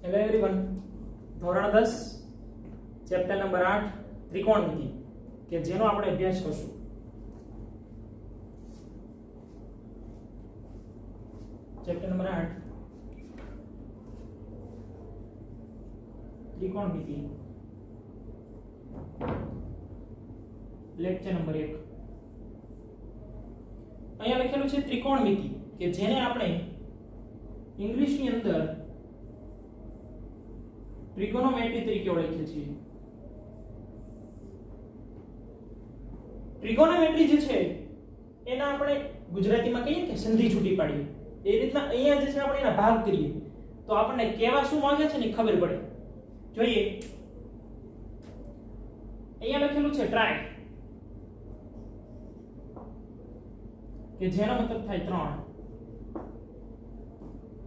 Hello everyone, ધોરણ 10 chapter number 8 ત્રિકોણમિતિ કે જેનો આપણે અભ્યાસ કરશું. ચેપ્ટર નંબર 8 ત્રિકોણમિતિ, લેક્ચર નંબર 1. અહીંયા લખેલું છે ત્રિકોણમિતિ કે જેને આપણે ઇંગ્લિશની અંદર ટ્રિગોનોમેટ્રી તરીકે ઓળખીએ છીએ. ટ્રિગોનોમેટ્રી જે છે એના આપણે ગુજરાતીમાં કહીએ કે સંધિ છૂટી પાડીએ, એ રીતના અહીંયા જે છે આપણે એના ભાગ કરીએ તો આપણને કેવા શું માંગે છે ને ખબર પડે. જોઈએ, અહીંયા લખેલું છે ટ્રાય કે જેનો મતલબ થાય 3.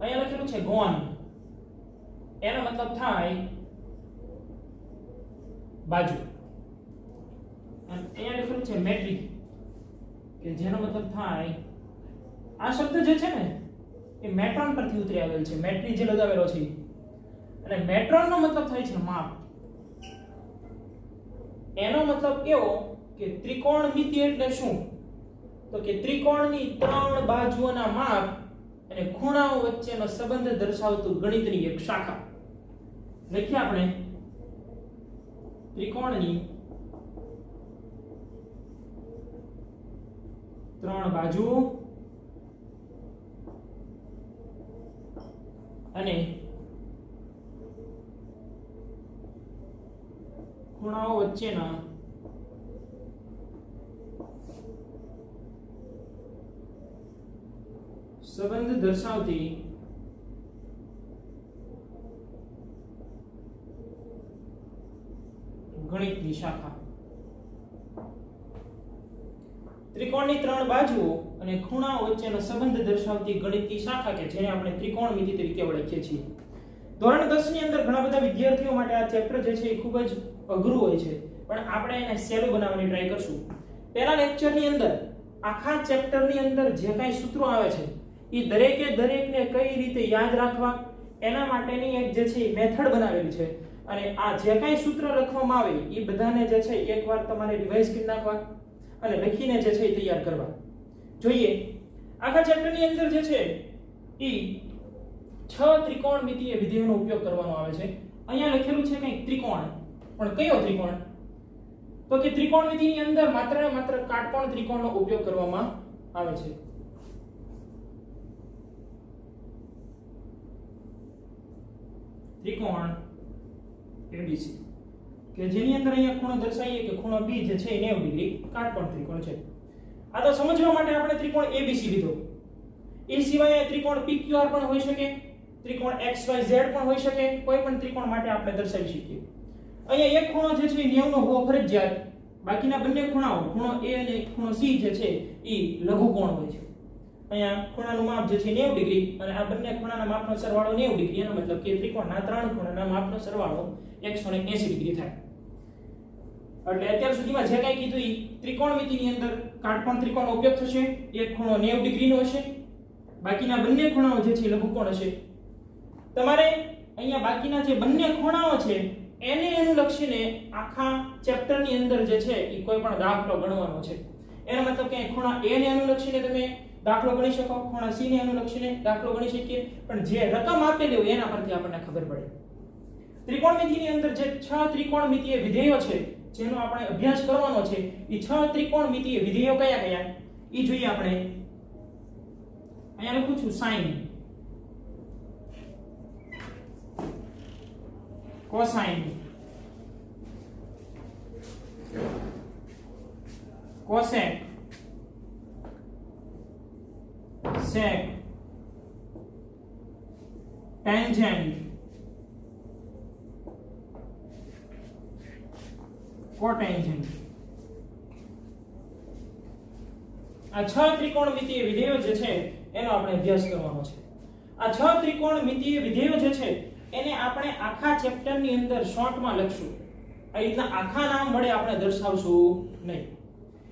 અહીંયા લખેલું છે ગોન, એનો મતલબ થાય બાજુ. અને અહીંયા લખેલું છે મેટ્રિક કે જેનો મતલબ થાય, આ શબ્દ જે છે ને એ મેટ્રોન પરથી ઉતરી આવેલ છે, મેટ્રી જે લગાવેલો છે. અને મેટ્રોન નો મતલબ થાય છે માપ. એનો મતલબ એવો કે ત્રિકોણમિતિ એટલે શું, તો કે ત્રિકોણની 3 બાજુઓના માપ અને ખૂણાઓ વચ્ચેનો સંબંધ દર્શાવતું ગણિતની એક શાખા. લખીએ આપણે ત્રિકોણની 3 બાજુ અને ખૂણાઓ વચ્ચેના સંબંધ દર્શાવતી ગણિતની શાખા. ત્રિકોણની 3 બાજુઓ અને ખૂણાઓ વચ્ચેનો સંબંધ દર્શાવતી ગણિતની શાખા કે જેને આપણે ત્રિકોણમિતિ તરીકે ઓળખીએ છીએ. ધોરણ 10 ની અંદર ઘણા બધા વિદ્યાર્થીઓ માટે આ ચેપ્ટર જે છે એ ખૂબ જ અઘરું હોય છે, પણ આપણે એને સહેલું બનાવવાની ટ્રાય કરશું. પહેલા લેક્ચરની અંદર આખા ચેપ્ટરની અંદર જે કાંઈ સૂત્રો આવે છે એ દરેકે દરેકને કઈ રીતે યાદ રાખવા એના માટેની એક જે છે એ મેથડ બનાવેલી છે. અને આ જે કાંઈ સૂત્ર લખવામાં આવે એ બધાને જે છે એકવાર તમારે રિવાઇઝ કરી નાખવા અને લખીને જે છે એ તૈયાર કરવા. જોઈએ, આખા ચેપ્ટરની અંદર જે છે એ 6 ત્રિકોણમિતિય વિધેયોનો ઉપયોગ કરવાનો આવે છે. અહીંયા લખેલું છે કંઈક ત્રિકોણ, પણ કયો ત્રિકોણ, તો કે ત્રિકોણમિતિની અંદર માત્ર ને માત્ર કાટકોણ ત્રિકોણનો ઉપયોગ કરવામાં આવે છે. ત્રિકોણ ABC કે જેની અંદર અહીંયા ખૂણો દર્શાવીએ કે ખૂણો B જે છે એ 90 ડિગ્રી કાટકોણ ત્રિકોણ છે. આ તો સમજવા માટે આપણે ત્રિકોણ ABC લીધો. એ સિવાય ત્રિકોણ PQR પણ હોઈ શકે, ત્રિકોણ XYZ પણ હોઈ શકે, કોઈ પણ ત્રિકોણ માટે આપણે દર્શાવી શકીએ. અહીંયા એક ખૂણો જે છે એ 90 નો હોવો ફરજિયાત, બાકીના બંને ખૂણાઓ ખૂણો A અને ખૂણો C જે છે એ લઘુકોણ હોય છે. અહીંયા ખૂણાનું માપ જે છે 90 ડિગ્રી અને આ બંને ખૂણાના માપનો સરવાળો 90 ડિગ્રી, એનો મતલબ કે ત્રિકોણના 3 ખૂણાના માપનો સરવાળો 180 ડિગ્રી થાય. એટલે અત્યાર સુધીમાં જે કંઈ કીધું એ ત્રિકોણમિતિની અંદર કાટકોણ ત્રિકોણનો ઉપયોગ થશે. એક ખૂણો 90 ડિગ્રીનો હશે, બાકીના બંને ખૂણાઓ જે છે લઘુકોણ હશે. તમારે અહીંયા બાકીના જે બંને ખૂણાઓ છે એને અનુલક્ષીને આખા ચેપ્ટરની અંદર જે છે એ કોઈ પણ દાખલો ગણવાનો છે. એનો મતલબ કે ખૂણા A ને અનુલક્ષીને તમે દાખલો ગણી શકો, ખૂણા C ને અનુલક્ષીને દાખલો ગણી શકીએ, પણ જે રકમ આપેલી હોય એના પરથી આપણને ખબર પડે. ત્રિકોણમિતિની અંદર જે 6 ત્રિકોણમિતિય વિધેયો છે જેનો આપણે અભ્યાસ કરવાનો છે, એ 6 ત્રિકોણમિતિય વિધેયો કયા કયા એ જોઈએ આપણે. અહીંયા લખું છું sin, cosine, cosec, sec, tangent, cotangent. આ 6 ત્રિકોણમિતિય વિધેયો જે છે એનો આપણે અભ્યાસ કરવાનો છે. આ 6 ત્રિકોણમિતિય વિધેયો જે છે એને આપણે આખા ચેપ્ટરની અંદર શોર્ટમાં લખશું. આ રીતના આખા નામ વડે આપણે દર્શાવશું નહીં.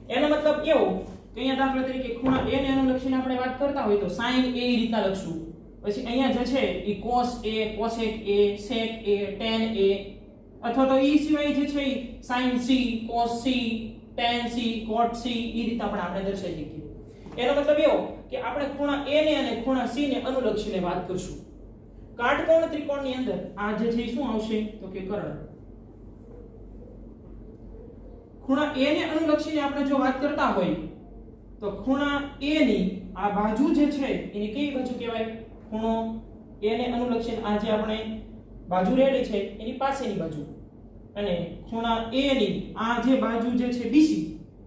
એનો મતલબ એવો કે અહીંયા દાખલા તરીકે ખૂણા A ને અનુલક્ષીને આપણે વાત કરતા હોય તો sin A રીતના લખશું, પછી અહીંયા જે છે એ cos a cosec a sec a tan a અથવા તો ઈ સિવાય જે છે એ sin c cos c tan c cot c એ રીતે આપણે દર્શાવી શકીએ. એનો મતલબ એવો કે આપણે ખૂણા a ને અને ખૂણા c ને અનુલક્ષીને વાત કરશું. કાટકોણ ત્રિકોણની અંદર આ જે છે શું આવશે તો કે કર્ણ. ખૂણા a ને અનુલક્ષીને આપણે જો વાત કરતા હોય તો ખૂણા a ની આ બાજુ જે છે એની કઈ બાજુ કહેવાય? ખૂણો a ને અનુલક્ષીને આ જે આપણે બાજુ રેડી છે એની પાસેની બાજુ, અને ખૂણા a ની આ જે બાજુ જે છે BC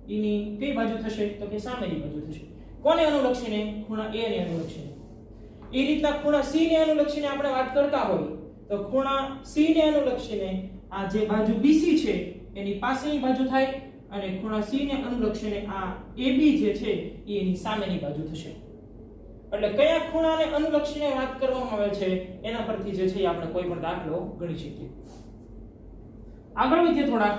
એની કઈ બાજુ થશે તો કે સામેની બાજુ થશે. કોને અનુલક્ષીને? ખૂણા a ને અનુલક્ષીને. એ રીતના ખૂણા c ને અનુલક્ષીને આપણે વાત કરતા હોય તો ખૂણા c ને અનુલક્ષીને આ જે બાજુ BC છે એની પાસેની બાજુ થાય, અને ખૂણા c ને અનુલક્ષીને આ AB જે છે એ એની સામેની બાજુ થશે. એટલે કયા ખૂણાને અનુલક્ષીને વાત કરવામાં આવે છે એના પરથી જે છે આપણે કોઈ પણ દાખલો ગણી શકીએ. આગળ વધીએ થોડા.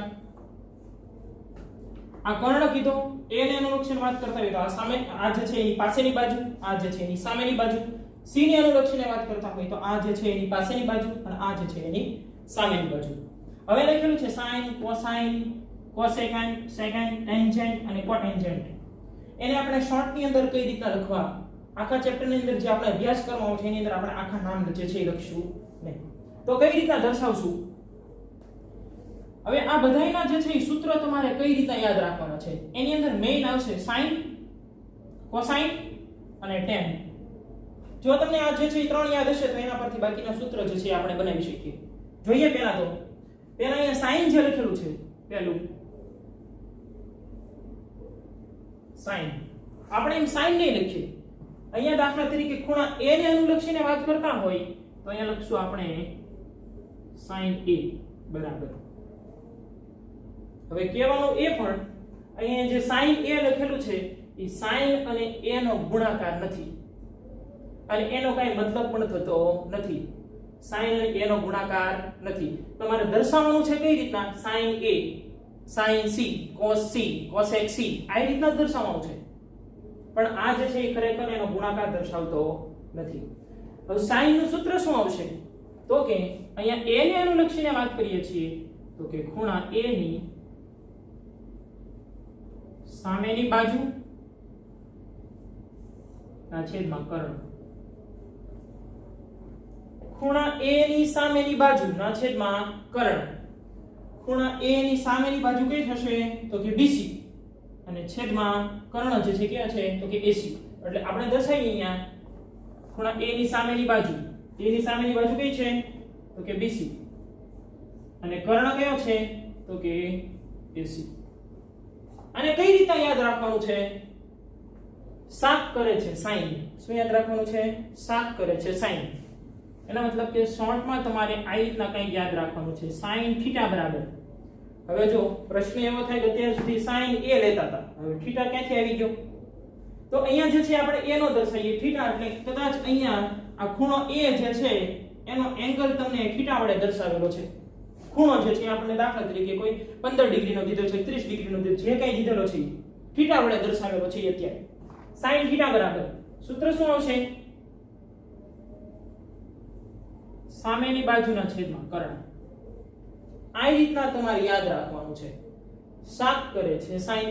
આ કર્ણ કીધો, a ને અનુલક્ષીને વાત કરતા હોય તો આ સામે આ જે છે એની પાસેની બાજુ, આ જે છે એની સામેની બાજુ. c ને અનુલક્ષીને વાત કરતા હોય તો આ જે છે એની પાસેની બાજુ અને આ જે છે એની સામેની બાજુ. હવે લખેલું છે sin cosine cosecant secant tangent અને cotangent. એને આપણે શોર્ટ ની અંદર કઈ રીતના લખવા, આખા ચેપ્ટર ની અંદર જે આપણે અભ્યાસ કરવાનો છે એની અંદર આપણે આખા નામ જે છે એ લખશું નહીં. તો કઈ રીતના દર્શાવશું? હવે આ બધાયના જે છે એ સૂત્ર તમારે કઈ રીતના યાદ રાખવાના છે એની અંદર મેઈન આવશે sin cosine અને tan. જો તમને આ જે છે એ ત્રણ યાદ હશે તો એના પરથી બાકીના સૂત્ર જે છે આપણે બનાવી શકીએ. જોઈએ પહેલા અહીંયા sin જે લખેલું છે પહેલું sin, આપણે એમ sin નહીં લખીએ. અહીંયા દાખલા તરીકે ખૂણા a ને અનુલક્ષીને વાત કરતા હોય તો અહીંયા લખશું આપણે sin a બરાબર. હવે કહેવાનું એ પણ અહીંયા જે sin a લખેલું છે એ sin અને a નો ગુણાકાર નથી, અને એનો કાઈ મતલબ પણ થતો નથી. sin અને a નો ગુણાકાર નથી. તમારે દર્શાવવાનું છે કઈ રીતના? sin a sin c cos c cosec c આ રીતના દર્શાવવાનું છે, પણ આ જે છે એ ખરેખર એનો ગુણાકાર દર્શાવતો નથી. હવે sin નું સૂત્ર શું આવશે તો કે અહીંયા a ને અનુલક્ષીને વાત કરીએ છીએ તો કે ખૂણા a ની સામેની બાજુ ના છેદમાં કર્ણ. ખૂણા a ની સામેની બાજુ ના છેદમાં કર્ણ. ખૂણા a ની સામેની બાજુ કઈ થશે તો કે BC, અને છેદમાં કર્ણ જે છે ક્યાં છે તો કે AC. એટલે આપણે દર્શાવીએ અહીંયા ખૂણા a ની સામેની બાજુ, a ની સામેની બાજુ કઈ છે તો કે BC, અને કર્ણ કયો છે તો કે AC. અને કઈ રીતે યાદ રાખવાનું છે? શાક કરે છે sin. શું યાદ રાખવાનું છે? શાક કરે છે sin. એનો મતલબ કે શોર્ટમાં તમારે આ રીતના કંઈ યાદ રાખવાનું છે, sin θ બરાબર. હવે જો પ્રશ્ન એવો થાય કે અત્યાર સુધી sin a લેતા હતા, હવે θ ક્યાંથી આવી ગયો? તો અહીંયા જે છે આપણે a નો દર્શાવીએ θ, એટલે કદાચ અહીંયા આ ખૂણો a જે છે એનો એંગલ તમને θ વડે દર્શાવેલો છે. ખૂણો જે છે આપણે દાખલા તરીકે કોઈ 15 ડિગ્રીનો દીધો છે, 30 ડિગ્રીનો દીધો, જે કંઈ દીધેલો છે θ વડે દર્શાવેલો છે અત્યારે. sin θ બરાબર સૂત્ર શું આવશે? સામેની બાજુના છેદમાં કર્ણ. આ રીતના તમારે યાદ રાખવાનું છે. શાક કરે છે sin.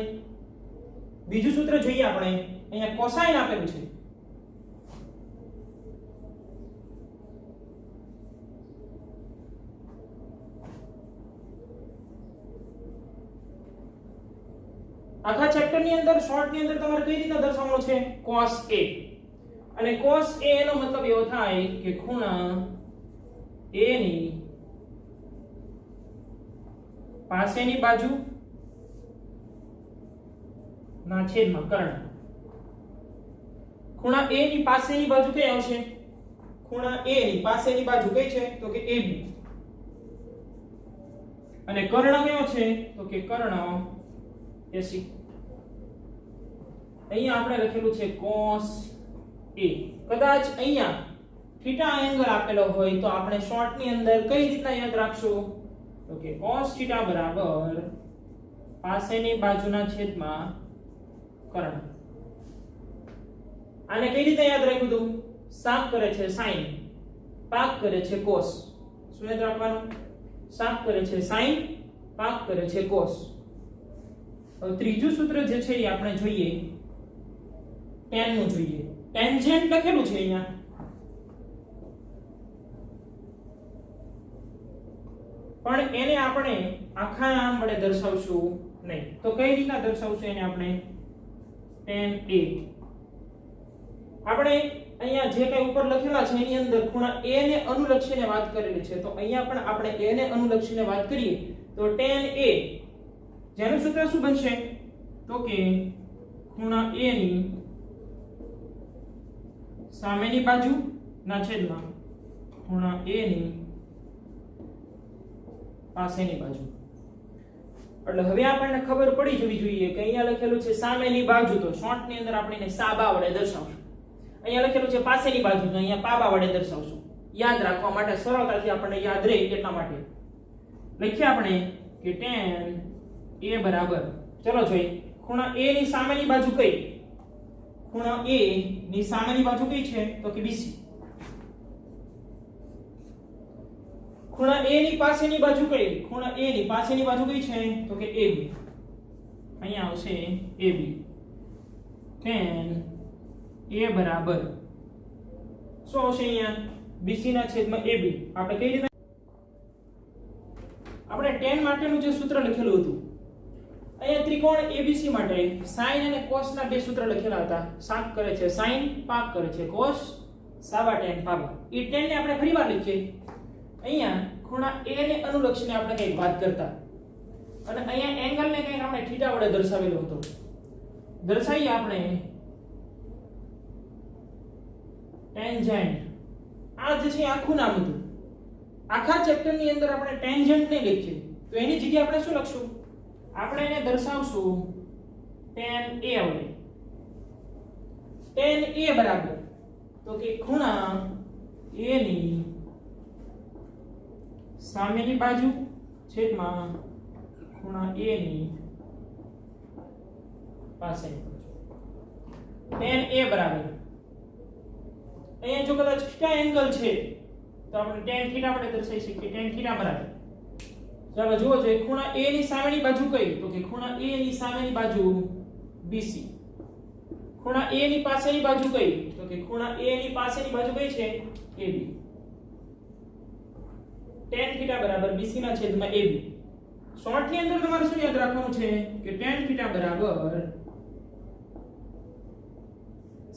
બીજું સૂત્ર જોઈએ આપણે. અહીંયા cosine આપેલું છે. આખા ચેપ્ટર ની અંદર શોર્ટ ની અંદર તમારે કઈ રીતના દર્શાવવાનું છે? cos a. અને cos a નો મતલબ એવો થાય કે ખૂણા a ની પાસેની બાજુ ના છેદમાં કર્ણ. ખૂણા a ની પાસેની બાજુ કઈ આવશે? ખૂણા a ની પાસેની બાજુ કઈ છે તો કે AB, અને કર્ણ કયો છે તો કે કર્ણ AC. અહીંયા આપણે લખેલું છે cos a. કદાચ અહીંયા θ એંગલ આપેલો હોય તો આપણે શોર્ટ ની અંદર કઈ રીતના યાદ રાખશું તો કે cos θ બરાબર પાસેની બાજુના છેદમાં કર્ણ. આને કઈ રીતે યાદ રાખ્યું હતું? શાક કરે છે sin, પાક કરે છે cos. શું યાદ રાખવાનું? શાક કરે છે sin, પાક કરે છે cos. હવે ત્રીજું સૂત્ર જે છે એ આપણે જોઈએ tan નું જોઈએ. ટેન્જેન્ટ લખેલું છે અહીંયા, પણ એને આપણે આખા નામ વડે દર્શાવશું નહીં. તો કઈ રીતના દર્શાવશું એને આપણે? tan a. આપણે અહીંયા જે કઈ ઉપર લખેલા છે એની અંદર ખૂણા a ને અનુલક્ષીને વાત કરેલી છે, તો અહીંયા પણ આપણે a ને અનુલક્ષીને વાત કરીએ તો tan a જેનું સૂત્ર શું બનશે? તો કે ખૂણા a ની સામેની બાજુ ના છેદમાં ખૂણા a ની પાસેની બાજુ. એટલે હવે આપણને ખબર પડી જવી જોઈએ કે અહીંયા લખેલું છે સામેની બાજુ, તો શોર્ટ ની અંદર આપણે એને સાબા વડે દર્શાવશું. અહીંયા લખેલું છે પાસેની બાજુ, તો અહીંયા પાબા વડે દર્શાવશું. યાદ રાખવા માટે, સરળતાથી આપણને યાદ રહે એટલા માટે લખીએ આપણે કે tan a બરાબર, ચલો જોઈએ, ખૂણા a ની સામેની બાજુ કઈ? ખૂણા a ની સામેની બાજુ કઈ છે? તો કે BC. ખૂણા a ની પાસેની બાજુ કઈ? ખૂણા a ની પાસેની બાજુ કઈ છે? તો કે AB. અહીંયા આવશે AB. tan a બરાબર શું આવશે અહીંયા? BC ના છેદમાં AB. આપણે કઈ રીતે? આપણે tan માટેનું જે સૂત્ર લખેલું હતું અહીંયા ત્રિકોણ ABC માટે sin અને cos ના બે સૂત્ર લખેલા હતા. શાક કરે છે sin, પાક કરે છે cos, સાબા tan પાબા. એ tan ને આપણે ફરીવાર લખીએ. અહીંયા ખૂણા a ને અનુલક્ષીને આપણે કંઈક વાત કરતા, અને અહીંયા એંગલ ને કંઈક આપણે θ વડે દર્શાવેલો હતો. દર્શાવીએ આપણે ટેન્જન્ટ. આ જે છે આખું નામ હતું. આખા ચેપ્ટર ની અંદર આપણે ટેન્જન્ટ ને લખીએ તો એની જગ્યાએ આપણે શું લખશું? આપણે એને દર્શાવશું tan a વડે. tan a બરાબર તો કે ખૂણા a ની સામેની બાજુ છેદમાં ખૂણા a ની પાસેની બાજુ. tan a બરાબર અહીંયા જો કદાચ θ એંગલ છે તો આપણે tan θ વડે દર્શાવી શકીએ. tan θ બરાબર, ચાલો જુઓ જોઈએ, ખૂણા a ની સામેની બાજુ કઈ? તો કે ખૂણા a ની સામેની બાજુ BC. ખૂણા a ની પાસેની બાજુ કઈ? તો કે ખૂણા a ની પાસેની બાજુ કઈ છે? AB. tan θ બરાબર BC ના છેદમાં AB. શોર્ટ ની અંદર તમારે શું યાદ રાખવાનું છે કે tan θ બરાબર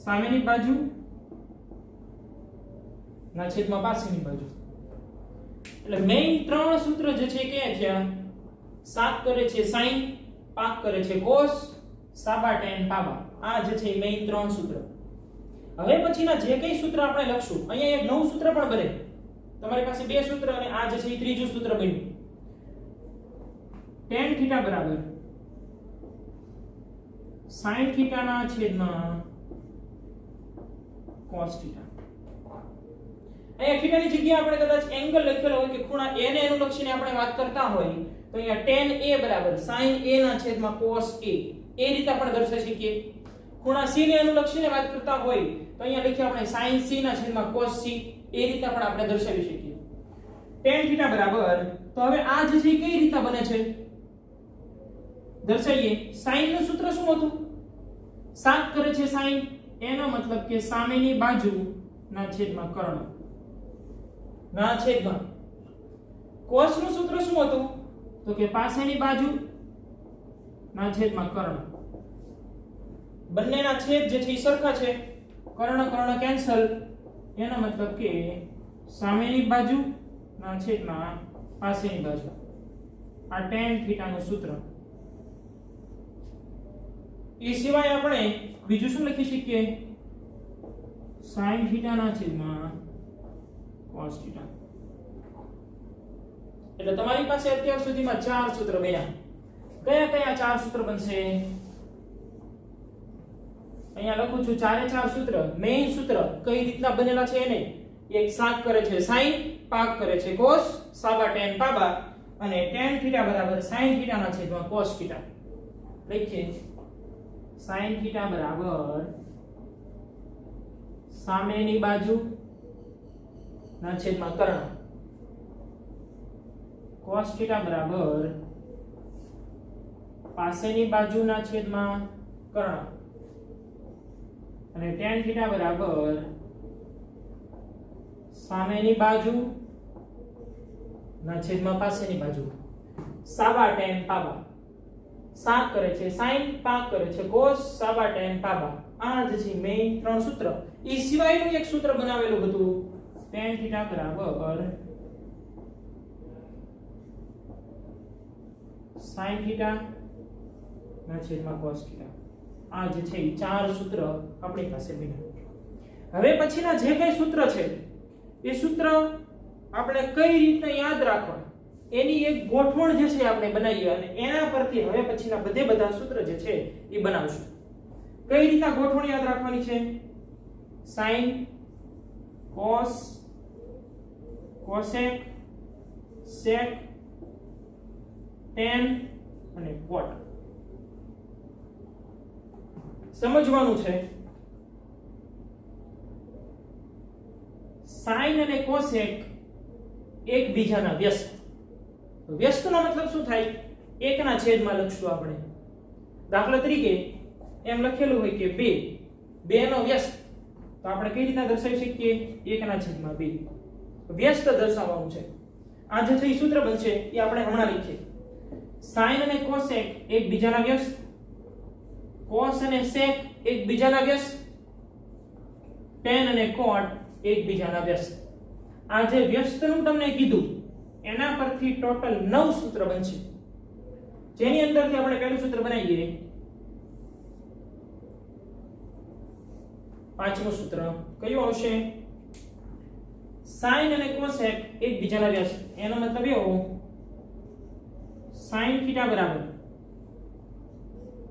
સામેની બાજુ ના છેદમાં પાસેની બાજુ. એટલે મેઈન ત્રણ સૂત્ર જે છે કે થયા? શાક કરે છે sin, પાક કરે છે cos, સાબા tan પાબા. આ જે છે મેઈન ત્રણ સૂત્ર. હવે પછીના જે કઈ સૂત્ર આપણે લખશું, અહીંયા એક નવું સૂત્ર પણ બને. તમારી પાસે બે સૂત્ર અને આ જે છે ત્રીજું સૂત્ર બન્યું. tan θ બરાબર sin θ ના છેદમાં cos θ. અહીંયા θ ની જગ્યાએ આપણે કદાચ એંગલ લખેલો હોય કે ખૂણા a ને અનુલક્ષીને આપણે વાત કરતા હોય તો અહીંયા tan a બરાબર sin a ના છેદમાં cos a. એ રીતે આપણે દર્શાવી શકીએ. ખૂણા c ને અનુલક્ષીને વાત કરતા હોય તો અહીંયા લખીએ આપણે sin c ના છેદમાં cos c. એ રીતે પણ આપણે દર્શાવી શકીએ. tan θ બરાબર, તો હવે આ જે છે કઈ રીતે બને છે દર્શાવીએ. sin નું સૂત્ર શું હતું? શાક કરે છે sin, એનો મતલબ કે સામેની બાજુ ના છેદમાં કર્ણ ના છેદમાં. cos નું સૂત્ર શું હતું? તો કે પાસેની બાજુ ના છેદમાં કર્ણ. બંનેના છેદ જે છે એ સરખા છે, કર્ણ કર્ણ કેન્સલ, એનો મતલબ કે સામેની બાજુ ના છેદમાં પાસેની બાજુ. આ tan θ નું સૂત્ર. એ સિવાય આપણે બીજું શું લખી શકીએ? sin θ ના છેદમાં cos θ. એટલે તમારી પાસે અત્યાર સુધીમાં ચાર સૂત્ર બન્યા. કયા કયા ચાર સૂત્ર બનશે? અહીંયા લખું છું ચારે ચાર સૂત્ર. મેઈન સૂત્ર કઈ રીતના બનેલા છે એને? એક શાક કરે છે sin, પાક કરે છે cos, સાબા tan પાબા, અને tan θ બરાબર sin θ ના છેદમાં cos θ. લખીએ sin θ બરાબર સામેની બાજુ ના છેદમાં કર્ણ cos θ બરાબર પાસેની બાજુના છેદમાં કર્ણ અને tan θ બરાબર સામેની બાજુ ના છેદમાં પાસેની બાજુ સાબા tan પાબા સાત કરે છે sin પાક કરે છે cos સાબા tan પાબા આ જ છે મેઈન ત્રણ સૂત્ર એ સિવાયનું એક સૂત્ર બનાવેલું હતું tan θ બરાબર sin θ ના છેદમાં cos θ આ જે છે એ ચાર સૂત્ર આપણી પાસે બન્યા હવે પછીના જે કઈ સૂત્ર છે એ સૂત્ર આપણે કઈ રીતે યાદ રાખવા એની એક ગોઠવણ જે છે આપણે બનાવીએ અને એના પરથી હવે પછીના બધા સૂત્ર જે છે એ બનાવશું કઈ રીતના ગોઠવણ યાદ રાખવાની છે sin cos cosec sec tan અને cot સમજવાનું છે sin અને cosec એકબીજાના વ્યસ્ત વ્યસ્તનો મતલબ શું થાય એકના છેદમાં લખશું આપણે દાખલા તરીકે એમ લખેલું હોય કે 2 નો વ્યસ્ત તો આપણે કઈ રીતના દર્શાવી શકીએ એકના છેદમાં 2 વ્યસ્ત દર્શાવવાનું છે આ જે છે સૂત્ર બનશે એ આપણે હમણાં લખીએ sin અને cosec એકબીજાના વ્યસ્ત cos અને sec એકબીજાના વ્યસ્ત tan અને cot એકબીજાના વ્યસ્ત આ જે વ્યસ્તનું તમને કીધું એના પરથી ટોટલ 9 સૂત્ર બનશે જેની અંદરથી આપણે પહેલું સૂત્ર બનાવીએ પાંચમું સૂત્ર કયું આવશે sin અને cosec એકબીજાના વ્યસ્ત એનો મતલબ એવો sin θ બરાબર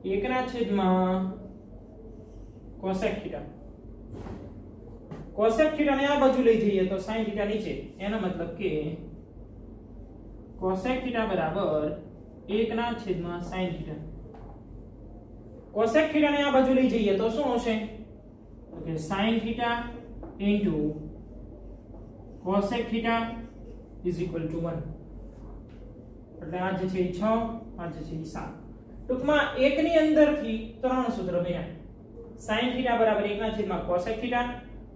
1/cosec θ cosec θ ને આ બાજુ લઈ જઈએ તો sin θ નીચે એનો મતલબ કે cosec θ બરાબર 1/sin θ cosec θ ને આ બાજુ લઈ જઈએ તો શું આવશે તો કે sin θ cosec θ = 1 એટલે આ જે છે 6 આ જે છે 7 ટૂંકમાં એકની અંદરથી ત્રણ સૂત્ર બન્યા sin θ બરાબર 1/cosec θ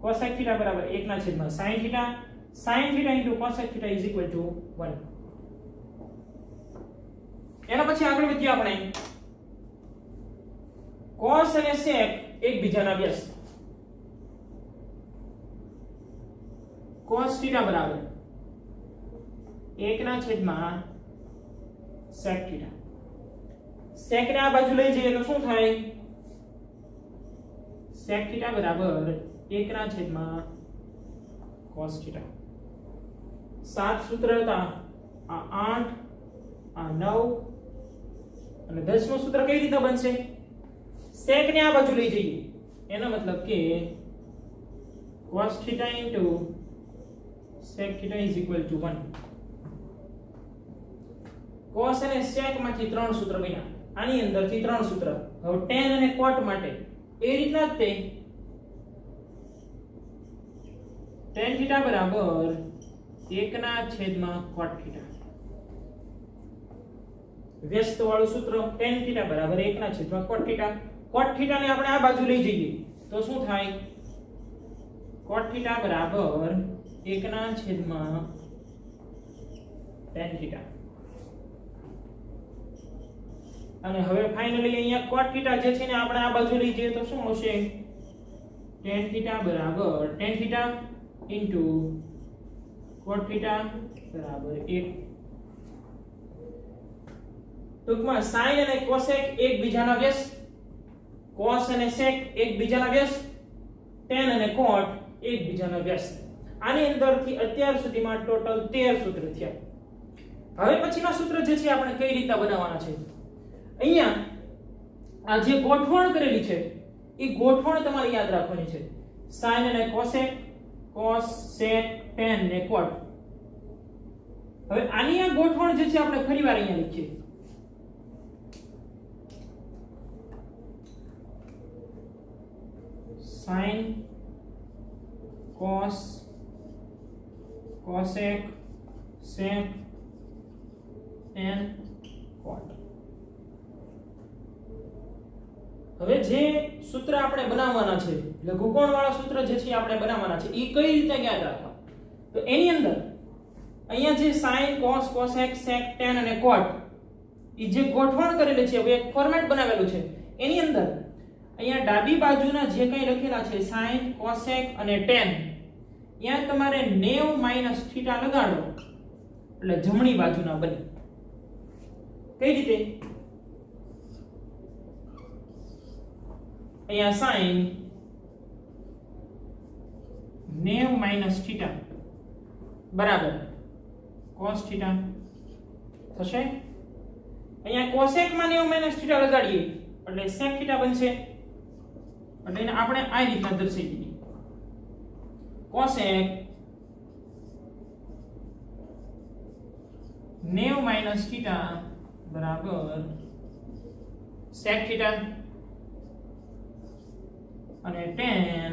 cosec θ બરાબર 1/sin θ sin θ * cosec θ = 1 એના પછી આગળ વધીએ આપણે cos અને sec એકબીજાના વ્યસ્ત cos θ બરાબર 1/sec θ sec ને આ બાજુ લઈ જઈએ તો શું થાય sec θ બરાબર 1/cos θ સાત સૂત્ર હતા આ 8 આ 9 અને 10મું સૂત્ર કઈ રીતે બનશે sec ને આ બાજુ લઈ જઈએ એનો મતલબ કે cos θ * sec θ = 1 cos અને sec માંથી ત્રણ સૂત્ર બન્યા આની અંદરથી ત્રણ સૂત્ર હવે tan અને cot માટે એ રીતના જ તે tan θ બરાબર 1/cot θ વ્યસ્ત વાળું સૂત્ર tan θ બરાબર 1/cot θ cot θ ને આપણે આ બાજુ લઈ જઈએ તો શું થાય cot θ બરાબર 1/tan θ અને હવે ફાઇનલી અહીંયા cot θ જે છે ને આપણે આ બાજુ લઈ જઈએ તો શું આવશે tan θ બરાબર tan θ * cot θ બરાબર 1 ટૂંકમાં sin અને cosec એકબીજાના વ્યસ્ત cos અને sec એકબીજાના વ્યસ્ત tan અને cot એકબીજાના વ્યસ્ત આની અંદરથી અત્યાર સુધીમાં ટોટલ 13 સૂત્ર થયા હવે પછીના સૂત્ર જે છે આપણે કઈ રીતે બનાવવાના છે અહીંયા આ જે ગોઠવણ કરેલી છે એ ગોઠવણ તમારે યાદ રાખવાની છે sin અને cosec cos sec tan ને cot હવે આની આ ગોઠવણ જે છે આપણે ફરીવાર અહીંયા લખીએ sin cos cosec sec tan cot. હવે જે સૂત્ર આપણે બનાવવાના છે લઘુકોણ વાળા સૂત્ર જે છે આપણે બનાવવાના છે એ કઈ રીતે યાદ રાખવા? તો એની અંદર અહીંયા જે sin cos cosec sec tan અને cot એ જે ગોઠવણ કરેલી છે હવે એક ફોર્મેટ બનાવેલું છે એની અંદર અહીંયા ડાબી બાજુના જે કંઈ લખેલા છે sin cosec અને tan ત્યાં તમારે 90 - θ લગાડો એટલે જમણી બાજુના બને. કઈ રીતે? અહીંયા sin 90 - θ બરાબર cos θ થશે. અહીંયા cosec માં 90 - θ લગાડીએ એટલે sec θ બનશે. એટલે એને આપણે આ રીતના દર્શાવી દીધી. cosec 90 - θ બરાબર sec θ અને tan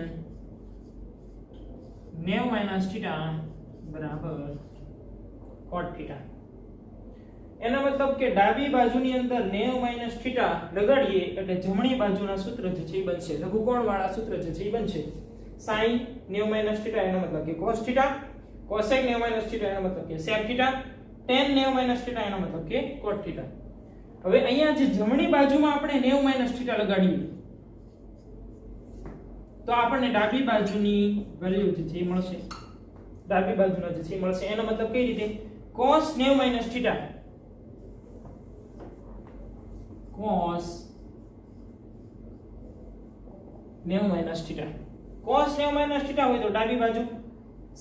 90 - θ બરાબર cot θ. એનો મતલબ કે ડાબી બાજુની અંદર 90 - θ લગાડીએ એટલે જમણી બાજુના સૂત્ર જે છે એ બનશે લઘુકોણ વાળા સૂત્ર જે છે એ બનશે sin 90 - θ એનો મતલબ કે cos θ, cosec 90 - θ એનો મતલબ કે sec θ, tan 90 - θ એનો મતલબ કે cot θ. હવે અહીંયા જે જમણી બાજુમાં આપણે 90 - θ લગાડીએ તો આપણને ડાબી બાજુની વેલ્યુ જે છે એ મળશે. ડાબી બાજુના જે છે એ મળશે એનો મતલબ કઈ રીતે? cos 90 - θ cos 90 - θ cos 90 - θ હોય તો ડાબી બાજુ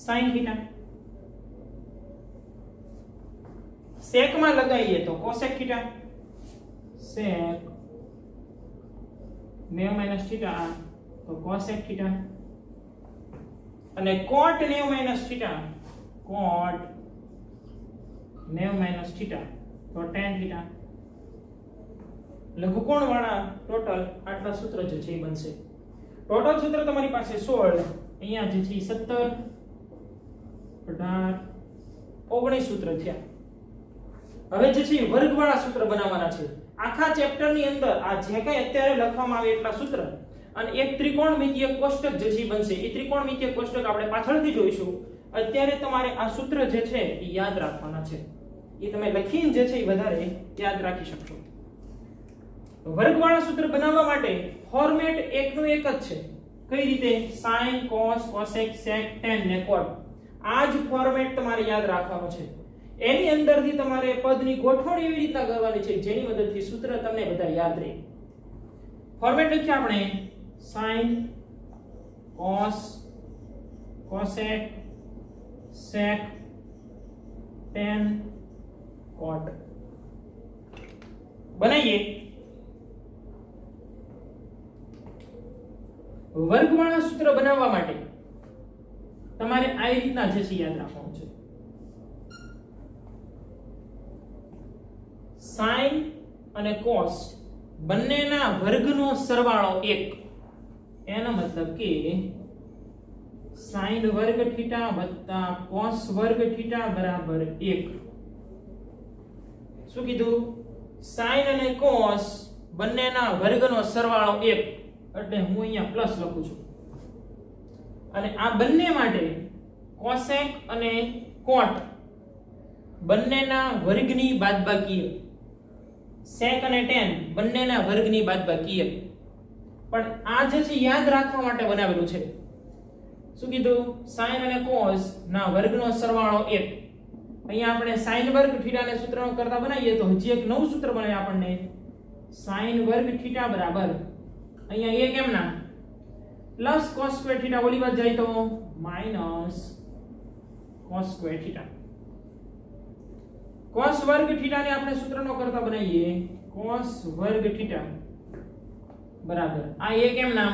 sin θ. sec માં લગાવીએ તો cosec θ sec 90 - θ તો cosec θ અને cot 90 - θ cot 90 - θ તો tan θ. લઘુકોણ વાળા ટોટલ આટલા સૂત્ર જે છે એ બનશે. ટોટલ સૂત્ર તમારી પાસે 16 અહીંયા જે છે 17 18 19 સૂત્ર થયા. હવે જે છે વર્ગ વાળા સૂત્ર બનાવવાના છે. આખા ચેપ્ટર ની અંદર આ જે કંઈ અત્યારે લખવામાં આવે એટલા સૂત્ર અને એક ત્રિકોણમિતીય કોષ્ટક જે છે બનશે. એ ત્રિકોણમિતીય કોષ્ટક આપણે પાછળથી જોઈશું. અત્યારે તમારે આ સૂત્ર જે છે એ યાદ રાખવાના છે. એ તમે લખીને જે છે એ વધારે યાદ રાખી શકશો. વર્ગવાળા સૂત્ર બનાવવા માટે ફોર્મેટ એકનું એક જ છે. કઈ રીતે? sin cos cosec sec tan ને cot. આ જ ફોર્મેટ તમારે યાદ રાખવાનું છે. એની અંદરથી તમારે પદની ગોઠવણ એવી રીતના કરવાની છે જેની મદદથી સૂત્ર તમને બધા યાદ રહે. ફોર્મેટ લખીએ આપણે sin cos cosec sec tan cot બનાવીએ. વર્ગવાળા સૂત્ર બનાવવા માટે તમારે આ રીતના જે છે યાદ રાખવાનું છે. sin અને cos બંનેના વર્ગનો સરવાળો 1. એનો મતલબ કે sin વર્ગ θ + cos વર્ગ θ બરાબર 1. શું કીધું? sin અને cos બંનેના વર્ગનો સરવાળો 1 એટલે હું અહીંયા પ્લસ લખું છું. અને આ બંને માટે cosec અને cot બંનેના વર્ગની બાદબાકી, sec અને tan બંનેના વર્ગની બાદબાકી. પણ આ જે છે યાદ રાખવા માટે બનાવેલું છે. શું કીધું? sin અને cos ના વર્ગનો સરવાળો 1. અહીંયા આપણે sin વર્ગ θ ને સૂત્રનો કરતા બનાવીએ તો હજી એક નવું સૂત્ર બને આપણને sin વર્ગ θ બરાબર અહીંયા 1 એમ ના પ્લસ cos સ્ક્વેર θ ઓલી બાજુ જાય તો માઈનસ cos સ્ક્વેર θ. cos વર્ગ θ ને આપણે સૂત્રનો કરતા બનાવીએ cos વર્ગ θ બરાબર આ 1 એમ ના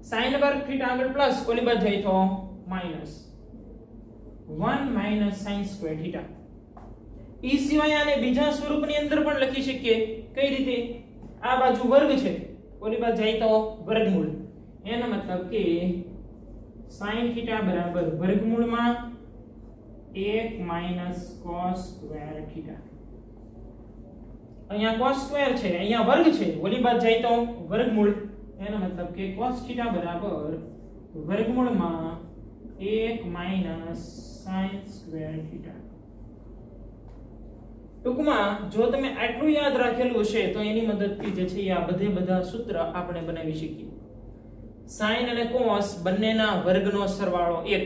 sin વર્ગ θ આગળ પ્લસ ઓલી બાજુ જાય તો માઈનસ 1 - sin સ્ક્વેર θ. ઈ સિવાય આને બીજા સ્વરૂપની અંદર પણ લખી શકીએ. કઈ રીતે? આ બાજુ વર્ગ છે ઓલી બાજુ જાય તો વર્ગમૂળ. એનો મતલબ કે sin θ બરાબર વર્ગમૂળમાં 1 માઈનસ cos સ્ક્વેર θ. અહીંયા cos સ્ક્વેર છે, અહીંયા વર્ગ છે, ઓલી બાજુ જાય તો વર્ગમૂળ, એનો મતલબ કે cos θ બરાબર વર્ગમૂળમાં 1 માઈનસ sin સ્ક્વેર θ. ટૂંકમાં જો તમે આટલું યાદ રાખેલું હશે તો એની મદદથી જે છે આ બધા સૂત્ર આપણે બનાવી શકીએ. sin અને cos બંનેના વર્ગનો સરવાળો 1,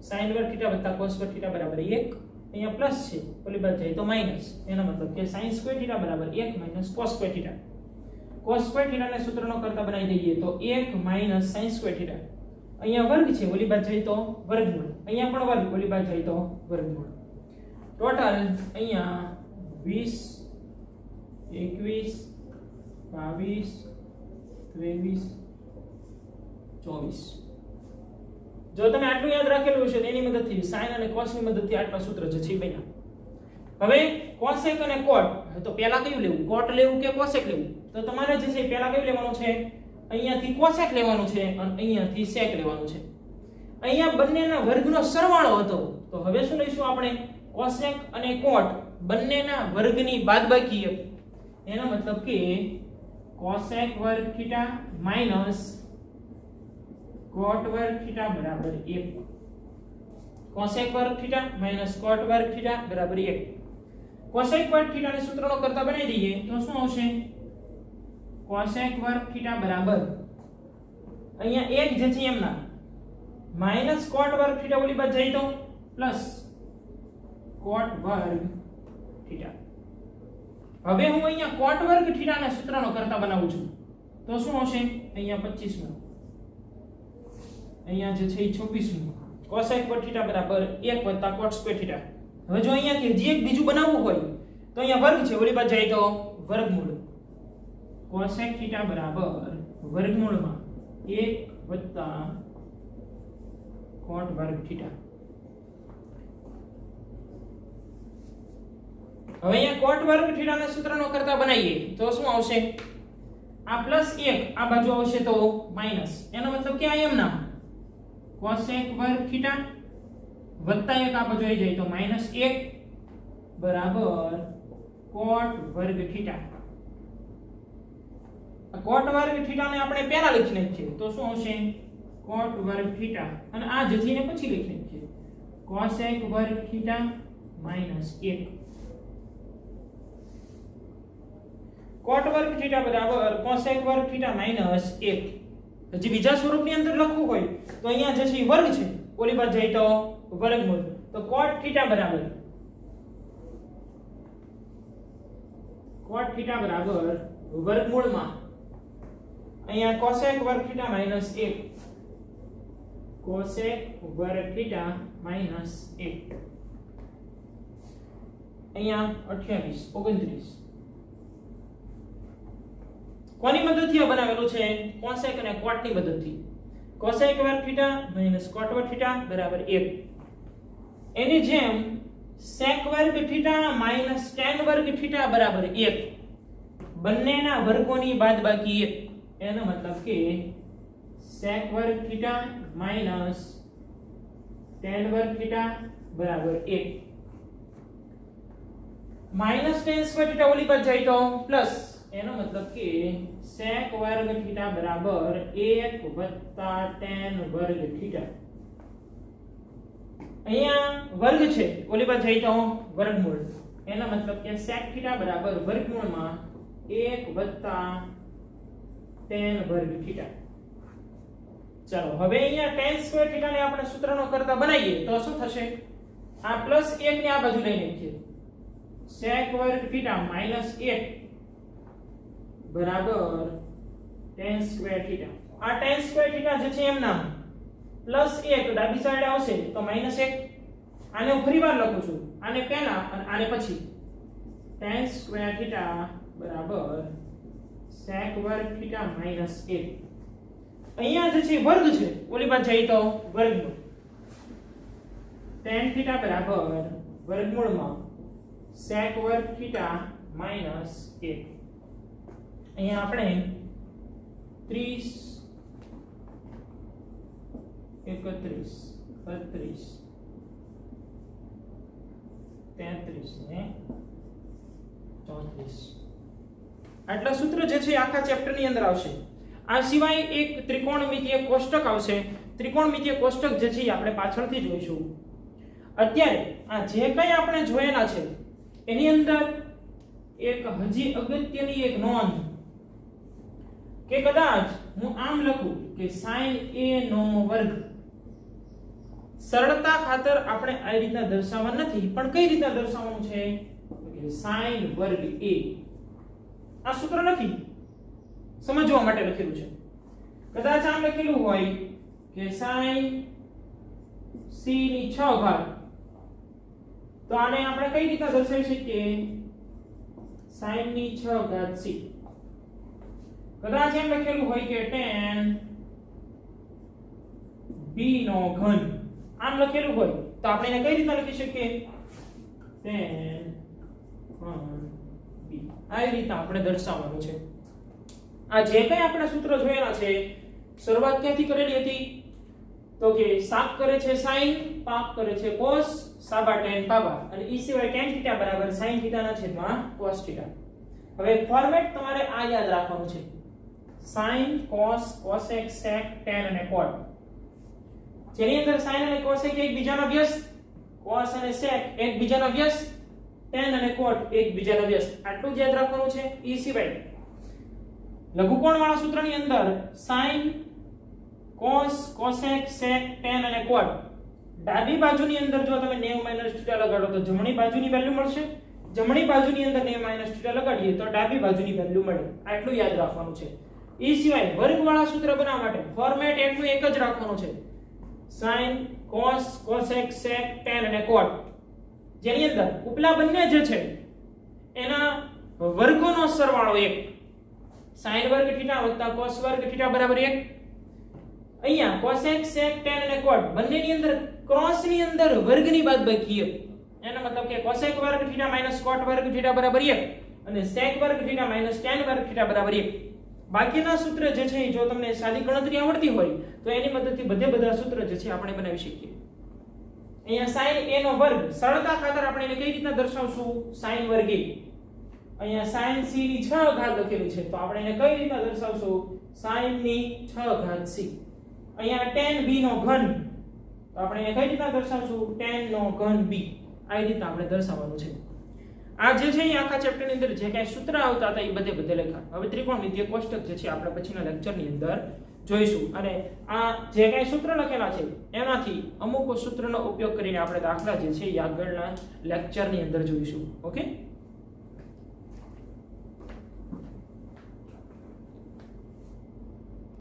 sin વર્ગ θ વત્તા cos વર્ગ θ બરાબર 1, અહીંયા પ્લસ છે, ઓલી બાજુ જાય તો માઈનસ, એનો મતલબ કે sin સ્ક્વેર θ બરાબર 1 minus cos square θ. cos square θ ને સૂત્રનો કરતા બનાવી દઈએ તો 1 માઈનસ sin સ્ક્વેર θ. અહીંયા વર્ગ છે, ઓલી બાજુ જાય તો વર્ગમૂળ, અહીંયા પણ વર્ગ, ઓલી બાજુ જાય તો વર્ગમૂળ. ટોટલ અહીંયા 20 21 22 23 24. જો તમે આટલું યાદ રાખેલું હશે તો એની મદદથી sin અને cos ની મદદથી આટલા સૂત્ર જે છે બન્યા. હવે cosec અને cot, તો પહેલા કયું લેવું, cot લેવું કે cosec લેવું? તો તમારે જે છે પહેલા કયું લેવાનું છે, અહીંયાથી cosec લેવાનું છે અને અહીંયાથી sec લેવાનું છે. અહીંયા બંનેના વર્ગનો સરવાળો હતો, તો હવે શું લઈશું આપણે, cosec અને cot બંનેના વર્ગની બાદબાકી, એનો મતલબ કે cosec વર્ગ θ માઈનસ cot વર્ગ θ બરાબર 1. cosec વર્ગ θ માઈનસ cot વર્ગ θ બરાબર 1. cosec વર્ગ θ ને સૂત્રનો કરતા બનાવી દઈએ તો શું આવશે, cosec વર્ગ θ બરાબર અહીંયા 1 જે છે એમના માઈનસ cot વર્ગ θ, ઓલી બાજુ જાય તો પ્લસ cot વર્ગ θ. હવે હું અહીંયા cot વર્ગ θ ના સૂત્રનો કરતા બનાવું છું તો શું આવશે, અહીંયા 25 માં, અહીંયા જે છે 26 માં, cosec વર્ગ θ બરાબર 1 વત્તા cot સ્ક્વેર θ. હવે જો અહીંયા કે જે એક બીજું બનાવવું હોય તો અહીંયા વર્ગ છે, ઓલી બાજુ જાય તો વર્ગમૂળ, cosec θ બરાબર વર્ગમૂળમાં 1 વત્તા cot વર્ગ θ. હવે અહીંયા cot વર્ગ θ ના સૂત્રનો કરતા બનાવીએ તો શું આવશે, આ પ્લસ 1 આ બાજુ આવશે તો માઈનસ, એનો મતલબ કે આ એમના cosec વર્ગ θ વત્તા 1 આ બાજુ આવી જાય તો માઈનસ 1 બરાબર cot વર્ગ θ. આ cot વર્ગ θ ને આપણે પહેલા લખી નાખીએ તો શું આવશે, cot વર્ગ θ, અને આ જથીને પછી લખી નાખીએ cosec વર્ગ θ માઈનસ 1. cot વર્ગ θ બરાબર cosec વર્ગ θ માઈનસ 1. હજી બીજા સ્વરૂપની અંદર લખવું હોય તો અહીંયા જે છે વર્ગ છે, ઓલી બાજુ જાય તો વર્ગમૂળ, તો cot θ બરાબર વર્ગમૂળમાં અહીંયા cosec વર્ગ θ માઈનસ 1, cosec વર્ગ θ માઈનસ 1, અહીંયા 28 29. કોની મદદથી આ બનાવેલું છે, cosec અને cot ની મદદથી. cosec વર્ગ θ માઈનસ cot વર્ગ θ બરાબર 1. એની જેમ sec વર્ગ θ માઈનસ tan વર્ગ θ બરાબર 1. બંનેના વર્ગોની બાદબાકી 1, એનો મતલબ કે sec વર્ગ θ માઈનસ tan વર્ગ θ બરાબર 1. માઈનસ tan સ્ક્વેર θ ઓલી બાજુ જાય તો પ્લસ, એનો મતલબ કે sec વર્ગ θ બરાબર 1 વત્તા tan વર્ગ θ. અહીંયા વર્ગ છે, ઓલી બાજુ જાય તો વર્ગમૂળ, એનો મતલબ કે sec θ બરાબર વર્ગમૂળમાં 1 વત્તા tan વર્ગ θ. ચાલો હવે અહીંયા tan સ્ક્વેર θ ને આપણે સૂત્રનો કરતા બનાવીએ તો શું થશે, આ પ્લસ 1 ને આ બાજુ લઈ નાખીએ, sec વર્ગ θ માઈનસ 1 બરાબર tan સ્ક્વેર θ. આ tan સ્ક્વેર θ જે છે એમના પ્લસ 1 ડાબી સાઈડ આવશે તો માઈનસ 1. આને હું ફરીવાર લખું છું, આને પહેલા અને આને પછી, tan સ્ક્વેર θ બરાબર sec વર્ગ θ માઈનસ 1. અહીંયા જે છે વર્ગ છે, ઓલી બાજુ જાય તો વર્ગમૂળ, tan θ બરાબર વર્ગમૂળમાં sec વર્ગ θ માઈનસ 1. અહીંયા આપણે 30 31 32 33 ને 34 આટલા સૂત્ર જે છે આખા ચેપ્ટર ની અંદર આવશે. આ સિવાય એક ત્રિકોણમિતીય કોષ્ટક આવશે. ત્રિકોણમિતીય કોષ્ટક જે છે એ આપણે પાછળથી જોઈશું. અત્યારે આ જે કંઈ આપણે જોયેલા છે એની અંદર એક હજી અગત્યની એક નોંધ કે કદાચ હું આમ લખું કે sin a નો વર્ગ, સરળતા ખાતર આપણે આ રીતના દર્શાવવા નથી, પણ કઈ રીતના દર્શાવવાનું છે કે sin વર્ગ a. આ સૂત્ર નથી, સમજવા માટે લખેલું છે. કદાચ આમ લખેલું હોય કે sin c ની 6 ઘાત, તો આને આપણે કઈ રીતના દર્શાવી શકીએ sin ની 6 ઘાત c. કદાચ એમ લખેલું હોય કે tan b નો ઘન, આમ લખેલું હોય તો આપણે એને કઈ રીતના લખી શકીએ tan b. આ રીતના આપણે દર્શાવવાનું છે. આ જે કંઈ આપણે સૂત્ર જોયેલા છે શરૂઆત ક્યાંથી કરેલી હતી તો કે સાપ કરે છે sin, પાપ કરે છે cos, સાબા tan પાબા, અને ઈ સિવાય tan θ બરાબર sin θ ના છેદમાં cos θ. હવે ફોર્મેટ તમારે આ યાદ રાખવાનું છે, sin, cos, cosec, sec, tan અને cot. જેની અંદર sin અને cosec એકબીજાના વ્યસ્ત, cos અને sec એકબીજાના વ્યસ્ત, tan અને cot એકબીજાના વ્યસ્ત. આટલું જ યાદ રાખવાનું છે. ઈ સિવાય લઘુકોણ વાળા સૂત્રની અંદર sin, cos, cosec, sec, tan અને cot ડાબી બાજુની અંદર જો તમે 90 θ લગાડો તો જમણી બાજુની વેલ્યુ મળશે, જમણી બાજુની અંદર 90 θ લગાડીએ તો ડાબી બાજુની વેલ્યુ મળે. આટલું યાદ રાખવાનું છે. એ સિવાય વર્ગવાળા સૂત્ર બનાવવા માટે ફોર્મેટ એટલું એક જ રાખવાનું છે, sin, cos, cosec, sec, tan અને cot. જેની અંદર ઉપલા બંને જે છે એના વર્ગોનો સરવાળો 1, sin વર્ગ θ + cos વર્ગ θ બરાબર 1. અહીંયા cosec, sec, tan અને cot બંનેની અંદર ક્રોસ ની અંદર વર્ગની બાદબાકી 1. એનો મતલબ કે cosec વર્ગ θ - cot વર્ગ θ બરાબર 1 અને sec વર્ગ θ - tan વર્ગ θ બરાબર 1. બાકીના સૂત્ર જે છે જો તમને સાદી ગણતરી આવડતી હોય તો એની મદદથી બધા સૂત્ર જે છે આપણે બનાવી શકીએ. અહીંયા sin a નો વર્ગ, સરળતા ખાતર આપણે એને કઈ રીતના દર્શાવશું sin વર્ગ a. અહીંયા sin c ની 6 ઘાત લખેલી છે તો આપણે એને કઈ રીતના દર્શાવશું sin ની 6 ઘાત c. અહીંયા tan b નો ઘન, તો આપણે એને કઈ રીતના દર્શાવશું tan નો ઘન b. આ રીતના આપણે દર્શાવવાનું છે. આ જે છે એ આખા ચેપ્ટર ની અંદર જે કાંઈ સૂત્ર આવતા હતા એ બધે લખ્યા. હવે ત્રિકોણમિતીય કોષ્ટક જે છે આપણે પછીના લેક્ચર ની અંદર જોઈશું, અને આ જે કાંઈ સૂત્ર લખેલા છે એમાંથી અમુક સૂત્રનો ઉપયોગ કરીને આપણે દાખલા જે છે એ આગળના લેક્ચર ની અંદર જોઈશું. ઓકે.